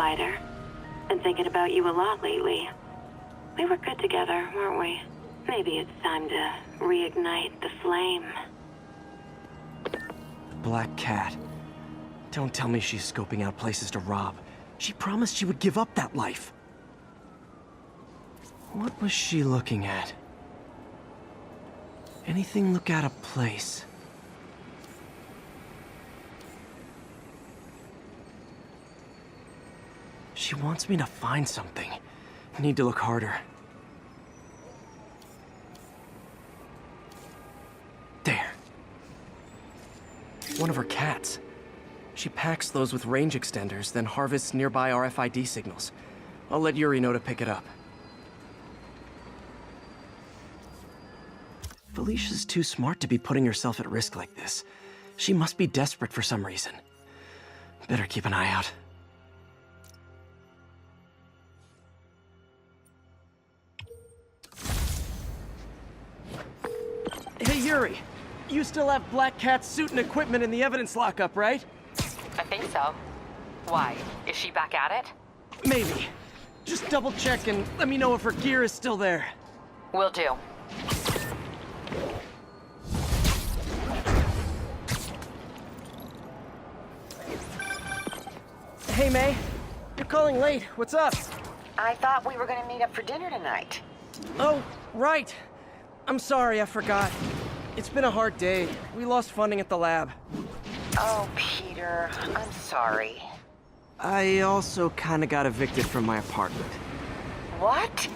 Spider. Been thinking about you a lot lately. We were good together, weren't we? Maybe it's time to reignite the flame. Black Cat. Don't tell me she's scoping out places to rob. She promised she would give up that life. What was she looking at? Anything look out of place? She wants me to find something. I need to look harder. There. One of her cats. She packs those with range extenders, then harvests nearby RFID signals. I'll let Yuri know to pick it up. Felicia's too smart to be putting herself at risk like this. She must be desperate for some reason. Better keep an eye out. Hey, Yuri! You still have Black Cat's suit and equipment in the evidence lockup, right? I think so. Why? Is she back at it? Maybe. Just double check and let me know if her gear is still there. Will do. Hey, May. You're calling late. What's up? I thought we were gonna meet up for dinner tonight. Oh, right. I'm sorry, I forgot. It's been a hard day. We lost funding at the lab. Oh, Peter, I'm sorry. I also kinda got evicted from my apartment. What?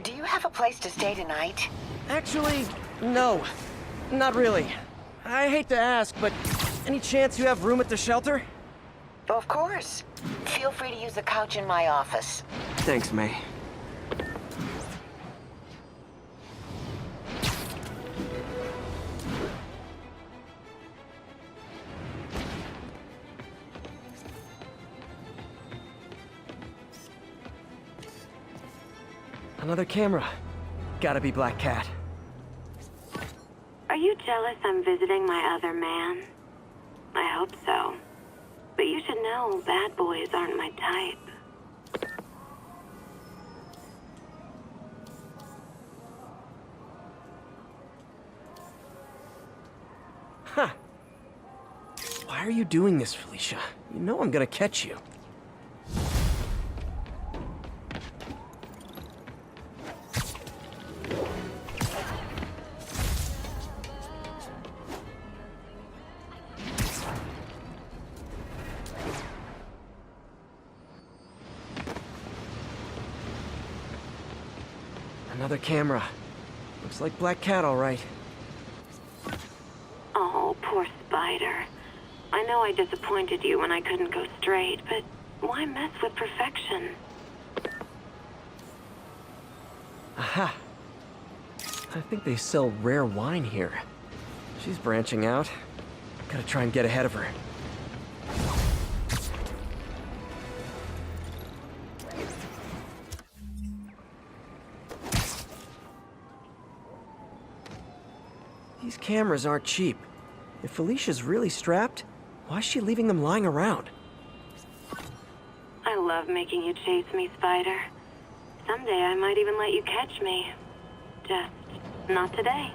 Do you have a place to stay tonight? Actually, no. Not really. I hate to ask, but any chance you have room at the shelter? Of course. Feel free to use the couch in my office. Thanks, May. Another camera. Gotta be Black Cat. Are you jealous I'm visiting my other man? I hope so. But you should know bad boys aren't my type. Huh. Why are you doing this, Felicia? You know I'm gonna catch you. Another camera. Looks like Black Cat, all right. Oh, poor Spider. I know I disappointed you when I couldn't go straight, but why mess with perfection? Aha. I think they sell rare wine here. She's branching out. Gotta try and get ahead of her. These cameras aren't cheap. If Felicia's really strapped, why is she leaving them lying around? I love making you chase me, Spider. Someday I might even let you catch me. Just not today.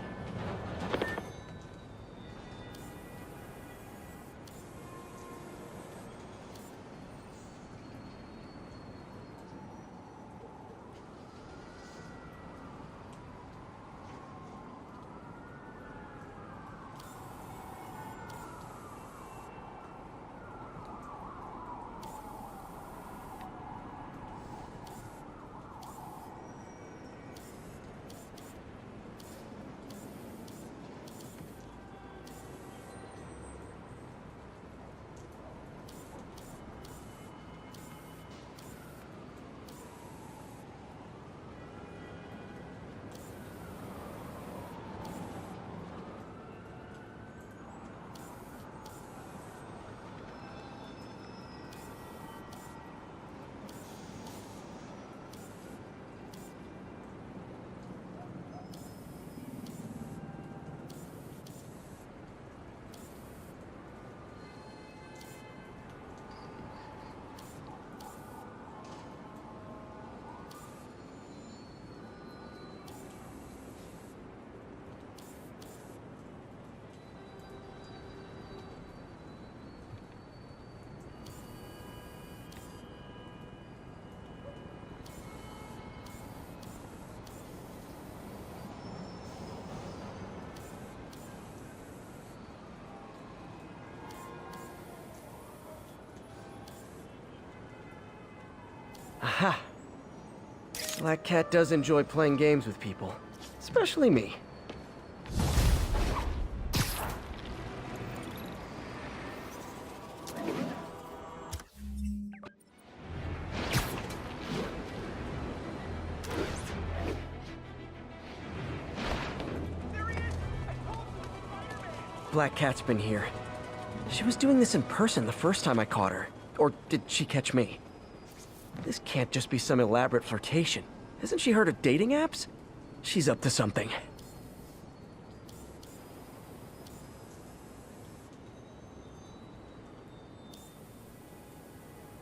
Aha! Black Cat does enjoy playing games with people. Especially me. Black Cat's been here. She was doing this in person the first time I caught her. Or did she catch me? This can't just be some elaborate flirtation. Hasn't she heard of dating apps? She's up to something.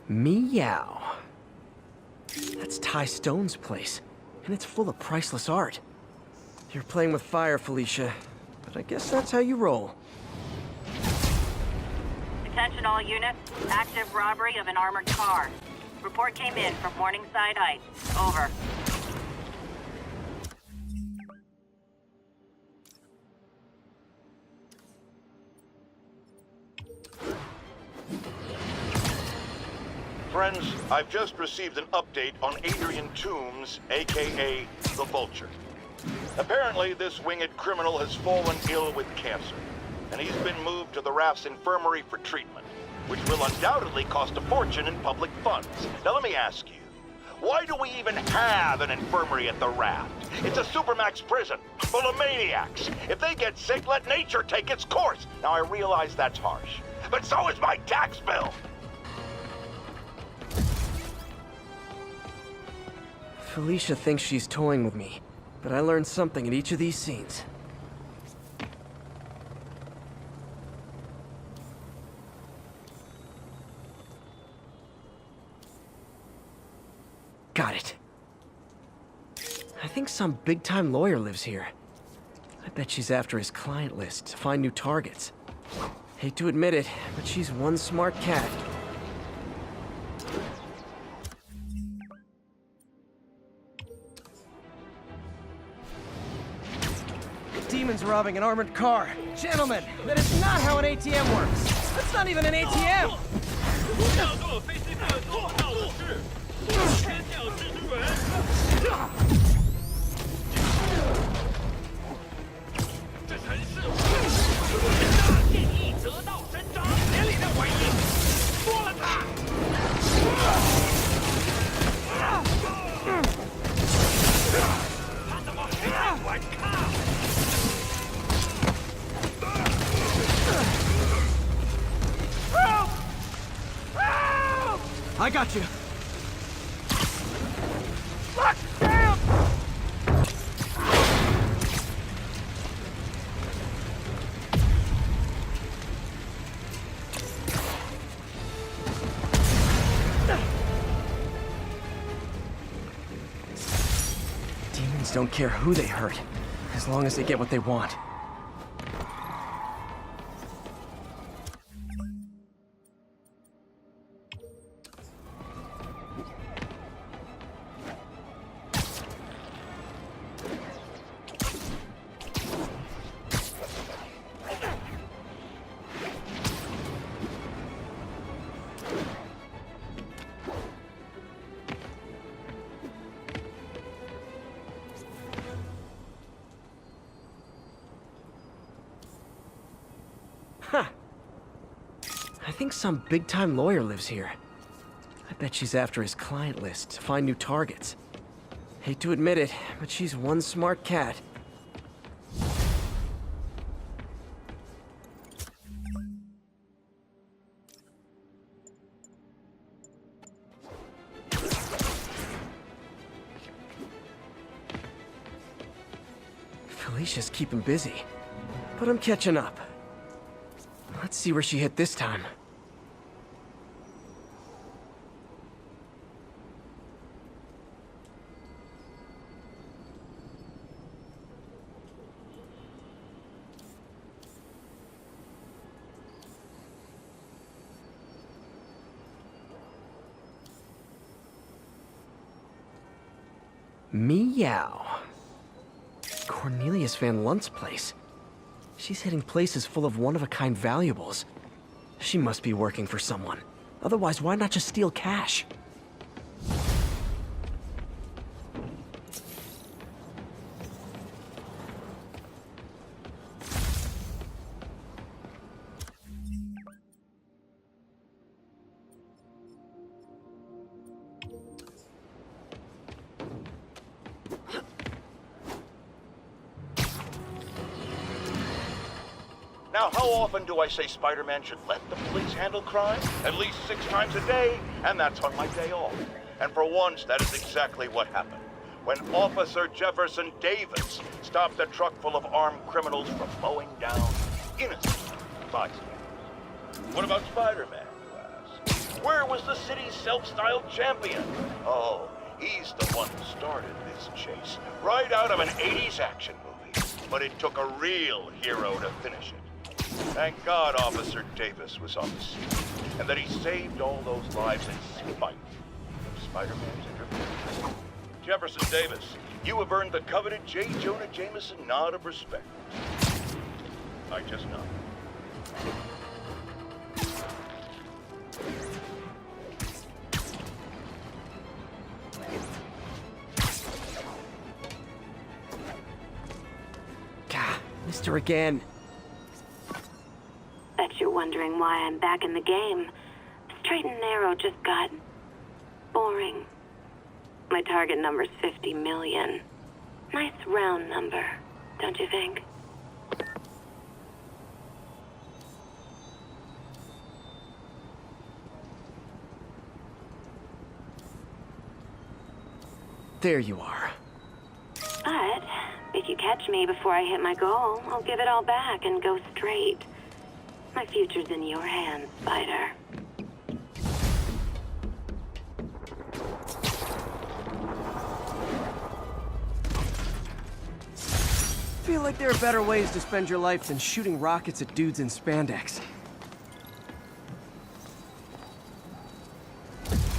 Meow. That's Ty Stone's place, and it's full of priceless art. You're playing with fire, Felicia, but I guess that's how you roll. Attention all units. Active robbery of an armored car. Report came in from Morningside Heights. Over. Friends, I've just received an update on Adrian Toombs, aka the Vulture. Apparently, this winged criminal has fallen ill with cancer, and he's been moved to the RAF's infirmary for treatment, which will undoubtedly cost a fortune in public funds. Now let me ask you, why do we even have an infirmary at the RAF? It's a supermax prison, full of maniacs. If they get sick, let nature take its course. Now I realize that's harsh, but so is my tax bill. Felicia thinks she's toying with me, but I learned something in each of these scenes. Got it. I think some big-time lawyer lives here. I bet she's after his client list to find new targets. Hate to admit it, but she's one smart cat. Demon's robbing an armored car. Gentlemen, that is not how an ATM works. That's not even an ATM! I got you. Lock down! Demons don't care who they hurt, as long as they get what they want. Huh. I think some big-time lawyer lives here. I bet she's after his client list to find new targets. Hate to admit it, but she's one smart cat. Felicia's keeping busy, but I'm catching up. Let's see where she hit this time. Meow. Cornelius Van Lunt's place. She's hitting places full of one-of-a-kind valuables. She must be working for someone. Otherwise, why not just steal cash? Now, how often do I say Spider-Man should let the police handle crime? At least 6 times a day, and that's on my day off. And for once, that is exactly what happened. When Officer Jefferson Davis stopped a truck full of armed criminals from mowing down innocent bystanders. What about Spider-Man, you ask? Where was the city's self-styled champion? Oh, he's the one who started this chase, right out of an 80s action movie. But it took a real hero to finish it. Thank God Officer Davis was on the scene, and that he saved all those lives in spite of Spider-Man's interference. Jefferson Davis, you have earned the coveted J. Jonah Jameson nod of respect. I just nod. Gah, missed her again. Bet you're wondering why I'm back in the game. Straight and narrow just got boring. My target number's 50 million. Nice round number, don't you think? There you are. But if you catch me before I hit my goal, I'll give it all back and go straight. My future's in your hands, Spider. Feel like there are better ways to spend your life than shooting rockets at dudes in spandex.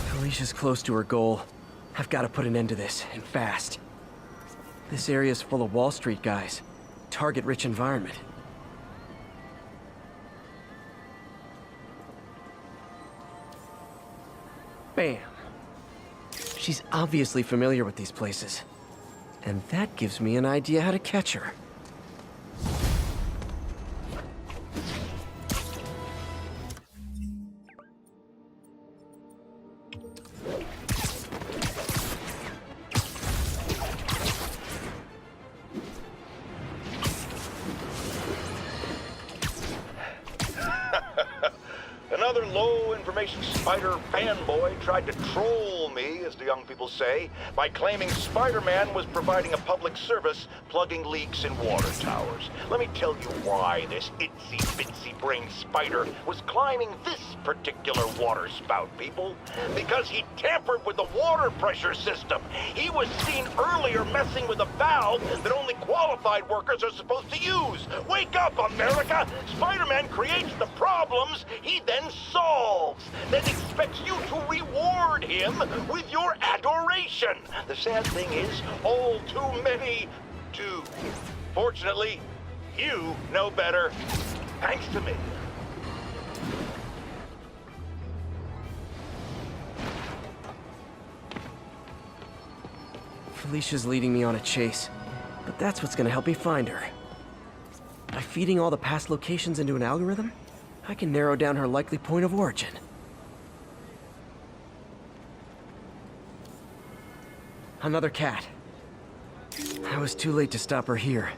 Felicia's close to her goal. I've got to put an end to this, and fast. This area's full of Wall Street guys. Target-rich environment. Bam. She's obviously familiar with these places. And that gives me an idea how to catch her. Another low-information Spider fanboy tried to troll me, as the young people say, by claiming Spider-Man was providing a public service plugging leaks in water towers. Let me tell you why this itsy-bitsy-brain spider was climbing this particular water spout, people. Because he tampered with the water pressure system. He was seen earlier messing with a valve that only qualified workers are supposed to use. Wake up, America! Spider-Man creates the problems he then solves, then expects you to reward him with your adoration. The sad thing is, all too many do. Fortunately, you know better, thanks to me. Felicia's leading me on a chase, but that's what's gonna help me find her. By feeding all the past locations into an algorithm, I can narrow down her likely point of origin. Another cat. I was too late to stop her here,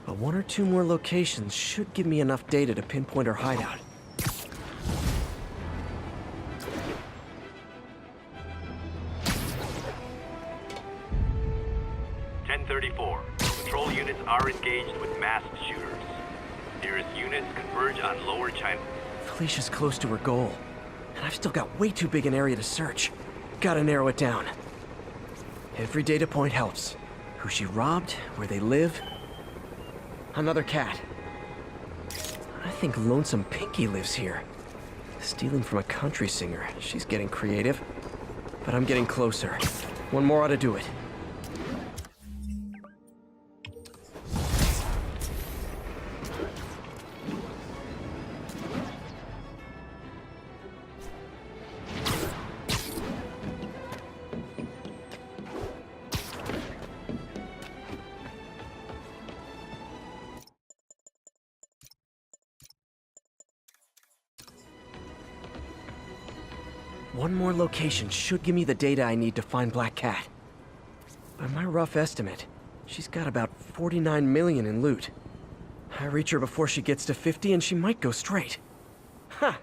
but 1 or 2 more locations should give me enough data to pinpoint her hideout. Patrol units are engaged with masked shooters. Nearest units converge on Lower China. Felicia's close to her goal, and I've still got way too big an area to search. Gotta narrow it down. Every data point helps. Who she robbed, where they live. Another cat. I think Lonesome Pinky lives here. Stealing from a country singer. She's getting creative. But I'm getting closer. One more ought to do it. One more location should give me the data I need to find Black Cat. By my rough estimate, she's got about 49 million in loot. I reach her before she gets to 50 and she might go straight. Huh.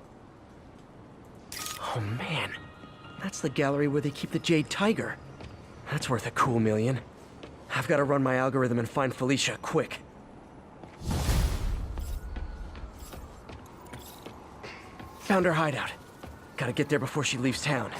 Oh man, that's the gallery where they keep the Jade Tiger. That's worth a cool million. I've got to run my algorithm and find Felicia, quick. Found her hideout. Gotta get there before she leaves town.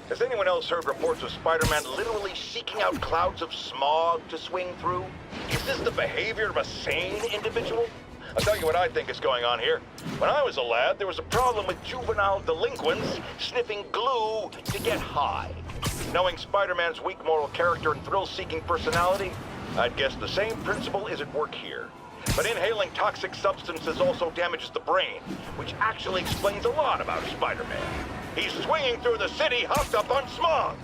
Has anyone else heard reports of Spider-Man literally seeking out clouds of smog to swing through? Is this the behavior of a sane individual? I'll tell you what I think is going on here. When I was a lad, there was a problem with juvenile delinquents sniffing glue to get high. Knowing Spider-Man's weak moral character and thrill-seeking personality, I'd guess the same principle is at work here. But inhaling toxic substances also damages the brain, which actually explains a lot about Spider-Man. He's swinging through the city hopped up on smog.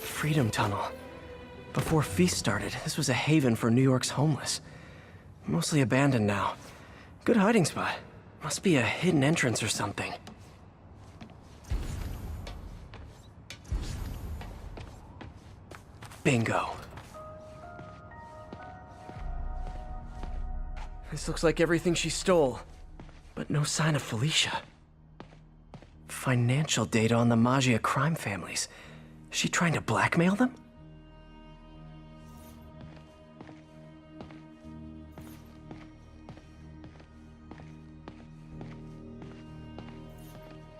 Freedom Tunnel. Before Feast started, this was a haven for New York's homeless. Mostly abandoned now. Good hiding spot. Must be a hidden entrance or something. Bingo. This looks like everything she stole, but no sign of Felicia. Financial data on the Maggia crime families. Is she trying to blackmail them?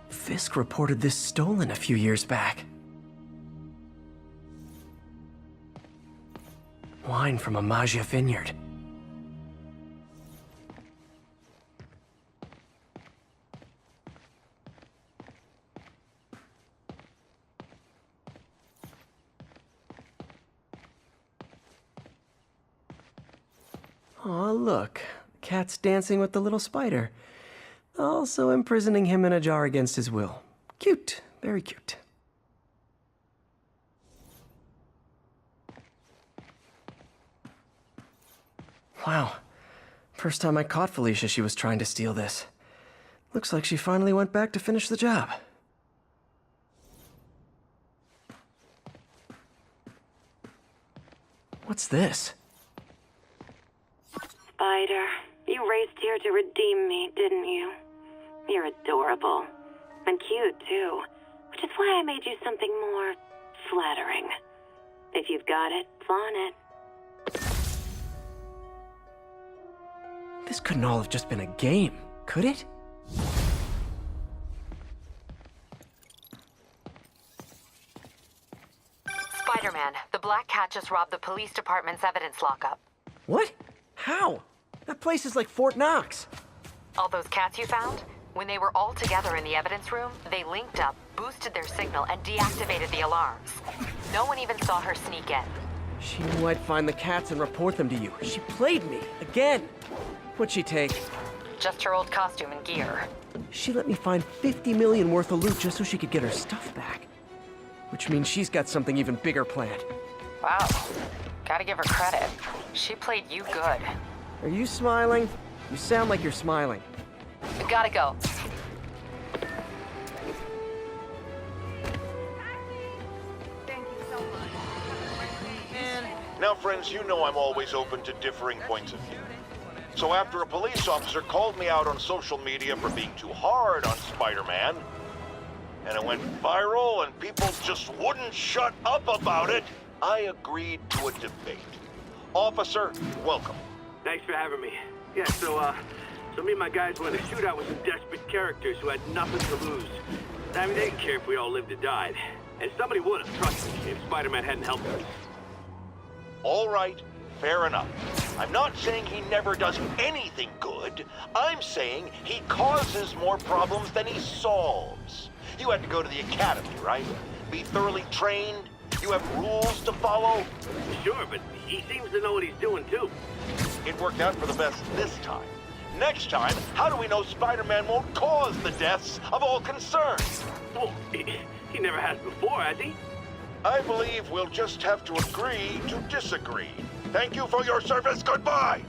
Fisk reported this stolen a few years back. Wine from a Maggia vineyard. Aw, look. The cat's dancing with the little spider. Also imprisoning him in a jar against his will. Cute. Very cute. Wow. First time I caught Felicia, she was trying to steal this. Looks like she finally went back to finish the job. What's this? Spider, you raced here to redeem me, didn't you? You're adorable. And cute, too. Which is why I made you something more flattering. If you've got it, flaunt it. This couldn't all have just been a game, could it? Spider-Man, the Black Cat just robbed the police department's evidence lockup. What? How? That place is like Fort Knox. All those cats you found? When they were all together in the evidence room, they linked up, boosted their signal, and deactivated the alarms. No one even saw her sneak in. She knew I'd find the cats and report them to you. She played me, again. What'd she take? Just her old costume and gear. She let me find 50 million worth of loot just so she could get her stuff back. Which means she's got something even bigger planned. Wow. Gotta give her credit. She played you good. Are you smiling? You sound like you're smiling. Gotta go. Now, friends, you know I'm always open to differing points of view. So after a police officer called me out on social media for being too hard on Spider-Man, and it went viral and people just wouldn't shut up about it, I agreed to a debate. Officer, welcome. Thanks for having me. Yeah, so me and my guys went in a shootout with some desperate characters who had nothing to lose. I mean, they didn't care if we all lived or died. And somebody would have, trust me, if Spider-Man hadn't helped us. All right, Fair enough. I'm not saying he never does anything good. I'm saying he causes more problems than he solves. You had to go to the academy, right? Be thoroughly trained? You have rules to follow? Sure, but he seems to know what he's doing, too. It worked out for the best this time. Next time, how do we know Spider-Man won't cause the deaths of all concerned? Well, he never has before, has he? I believe we'll just have to agree to disagree. Thank you for your service. Goodbye!